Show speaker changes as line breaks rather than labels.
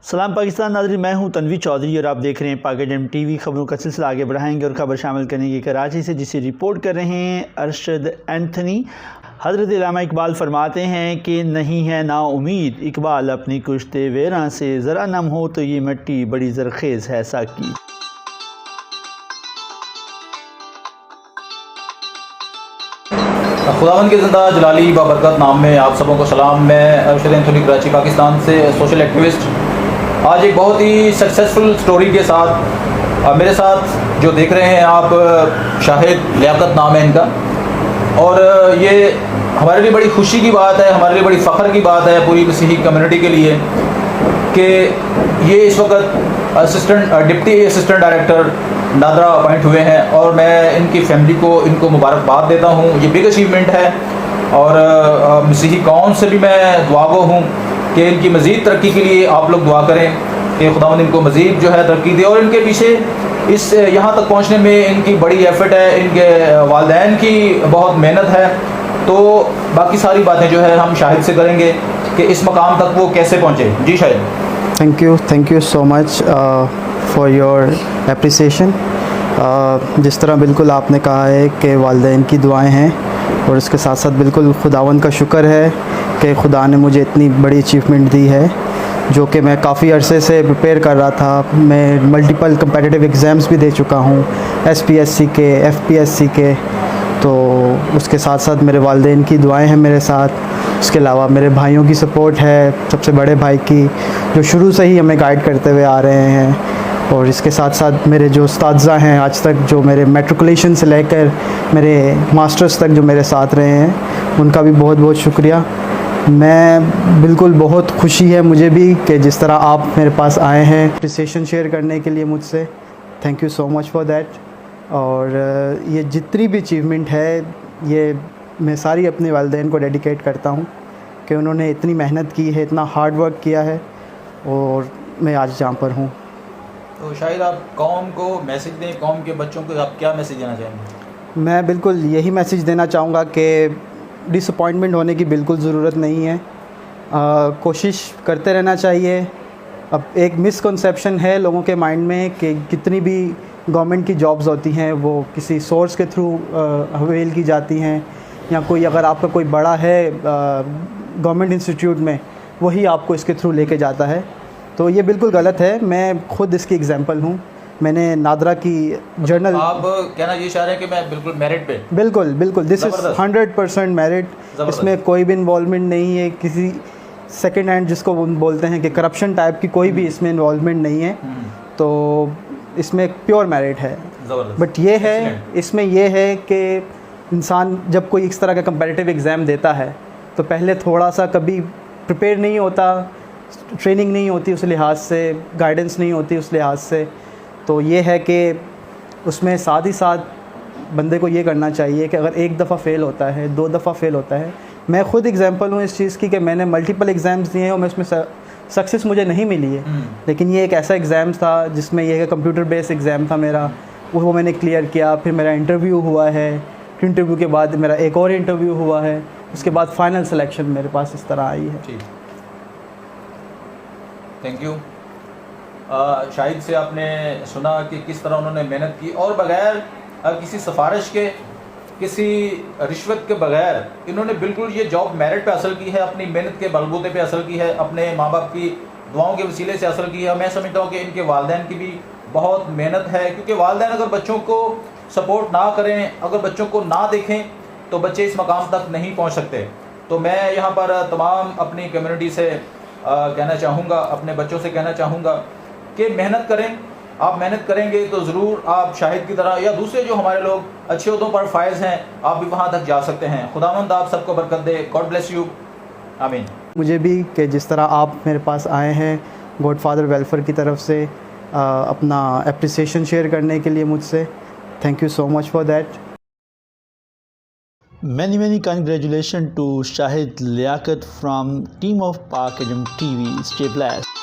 सलाम पाकिस्तान नाज़रीन, मैं हूं तनवीर चौधरी और आप देख रहे हैं पाकिस्तान टीवी। खबरों का सिलसिला आगे बढ़ाएंगे और खबर शामिल करेंगे कराची से, जिसे रिपोर्ट कर रहे हैं अरशद एंथनी। हज़रत इल्लामा इकबाल फरमाते हैं कि नहीं है ना उम्मीद इकबाल अपनी कुश्ते वेरा से, ज़रा नम हो तो ये मिट्टी बड़ी ज़रखेज़ है साकी।
खुदावंद के ज़िंदा जलाली बाबरकत नाम में आप सबों को सलाम। मैं अरशद एंथनी कराची पाकिस्तान से सोशल एक्टिविस्ट। आज एक बहुत ही सक्सेसफुल स्टोरी के साथ मेरे साथ जो देख रहे हैं आप, शाहिद लियाकत नाम है इनका। और ये हमारे लिए बड़ी खुशी की बात है, हमारे लिए बड़ी फ़ख्र की बात है पूरी मसीही कम्युनिटी के लिए कि ये इस वक्त deputy assistant director NADRA appoint हुए हैं। और मैं इनकी फैमिली को इनको मुबारकबाद देता हूँ। ये बिग अचीवमेंट है और मसीही कौम से भी मैं दुआगो हूँ कि इनकी मज़ीद तरक्की के लिए आप लोग दुआ करें कि खुदावंद इनको मज़ीद जो है तरक्की दे। और इनके पीछे इस यहाँ तक पहुँचने में इनकी बड़ी एफ़र्ट है, इनके वालिदैन की बहुत मेहनत है। तो बाकी सारी बातें जो है हम शाहिद से करेंगे कि इस मकाम तक वो कैसे पहुँचे। जी Shahid.
Thank you so much for your appreciation. जिस तरह बिल्कुल आपने कहा है कि वालिदैन की दुआएं हैं और इसके साथ साथ बिल्कुल खुदावंद का शुक्र है कि खुदा ने मुझे इतनी बड़ी अचीवमेंट दी है, जो कि मैं काफ़ी अरसे से प्रिपेयर कर रहा था। मैं मल्टीपल कम्पिटिटिव एग्ज़ाम्स भी दे चुका हूँ, SPSC के, FPSC के। तो उसके साथ साथ मेरे वालिदैन की दुआएं हैं मेरे साथ। उसके अलावा मेरे भाइयों की सपोर्ट है, सबसे बड़े भाई की, जो शुरू से ही हमें गाइड करते हुए आ रहे हैं। और इसके साथ साथ मेरे जो उस्तादज़ा हैं आज तक, जो मेरे मैट्रिकुलेशन से लेकर मेरे मास्टर्स तक जो मेरे साथ रहे हैं, उनका भी बहुत बहुत शुक्रिया। मैं बिल्कुल बहुत खुशी है मुझे भी कि जिस तरह आप मेरे पास आए हैं अप्रिसिएशन शेयर करने के लिए मुझसे। Thank you so much for that. और ये जितनी भी अचीवमेंट है, ये मैं सारी अपने वालिदैन को डेडिकेट करता हूँ कि उन्होंने इतनी मेहनत की है, इतना हार्ड वर्क किया है और मैं आज जहाँ पर हूँ।
तो शायद आप कौम को मैसेज दें, कौम के बच्चों को आप क्या मैसेज देना चाहेंगे?
मैं बिल्कुल यही मैसेज देना चाहूँगा कि डिसअपॉइंटमेंट होने की बिल्कुल ज़रूरत नहीं है। कोशिश करते रहना चाहिए। अब एक मिसकंसेप्शन है लोगों के माइंड में कि कितनी भी गवर्नमेंट की जॉब्स होती हैं वो किसी सोर्स के थ्रू अवेल की जाती हैं, या कोई अगर आपका कोई बड़ा है गवर्नमेंट इंस्टीट्यूट में, वही आपको इसके थ्रू लेके जाता है। तो ये बिल्कुल गलत है। मैं खुद इसकी एग्जांपल हूँ। मैंने नादरा की जर्नल,
आप कहना ये चाह रहे हैं कि मैं बिल्कुल मेरिट पे?
बिल्कुल दिस इज़ 100% मेरिट। इसमें कोई भी इन्वॉल्वमेंट नहीं है किसी सेकेंड हैंड, जिसको बोलते हैं कि करप्शन टाइप की, कोई भी इसमें इन्वॉल्वमेंट नहीं है। तो इसमें प्योर मेरिट है। बट ये है, इसमें ये है कि इंसान जब कोई इस तरह का कंपैरेटिव एग्ज़ाम देता है तो पहले थोड़ा सा कभी प्रिपेयर नहीं होता, ट्रेनिंग नहीं होती उस लिहाज से, गाइडेंस नहीं होती उस लिहाज से। तो ये है कि उसमें साथ ही साथ बंदे को ये करना चाहिए कि अगर एक दफ़ा फ़ेल होता है, 2 दफ़ा फ़ेल होता है, मैं खुद एग्जांपल हूँ इस चीज़ की कि मैंने मल्टीपल एग्ज़ाम्स दिए हैं और मैं उसमें सक्सेस मुझे नहीं मिली है। लेकिन ये एक ऐसा एग्ज़ाम था जिसमें ये कंप्यूटर बेस्ड एग्ज़ाम था मेरा, वो मैंने क्लियर किया। फिर मेरा इंटरव्यू हुआ है, इंटरव्यू के बाद मेरा एक और इंटरव्यू हुआ है, उसके बाद फाइनल सिलेक्शन मेरे पास इस तरह आई है।
Thank you. शाहिद से आपने सुना कि किस तरह उन्होंने मेहनत की और बग़ैर किसी सिफारिश के, किसी रिश्वत के बग़ैर इन्होंने बिल्कुल ये जॉब मेरिट पे हासिल की है, अपनी मेहनत के बलबूते पे हासिल की है, अपने माँ बाप की दुआओं के वसीले से हासिल की है। मैं समझता हूँ कि इनके वालिदैन की भी बहुत मेहनत है, क्योंकि वालिदैन अगर बच्चों को सपोर्ट ना करें, अगर बच्चों को ना देखें, तो बच्चे इस मकाम तक नहीं पहुँच सकते। तो मैं यहाँ पर तमाम अपनी कम्युनिटी से कहना चाहूँगा, अपने बच्चों से कहना चाहूँगा कि मेहनत करें। आप मेहनत करेंगे तो ज़रूर आप शाहिद की तरह या दूसरे जो हमारे लोग अच्छे उहदों पर फायज़ हैं, आप भी वहाँ तक जा सकते हैं। खुदावंद आप सबको बरकत दे। God bless you. आमीन।
मुझे भी कि जिस तरह आप मेरे पास आए हैं गॉड फादर वेलफेयर की तरफ से अपना एप्रिसिएशन शेयर करने के लिए मुझसे, thank you so much for that.
Many congratulations to Shahid Liaquat from team of Pak TV. Stay blessed.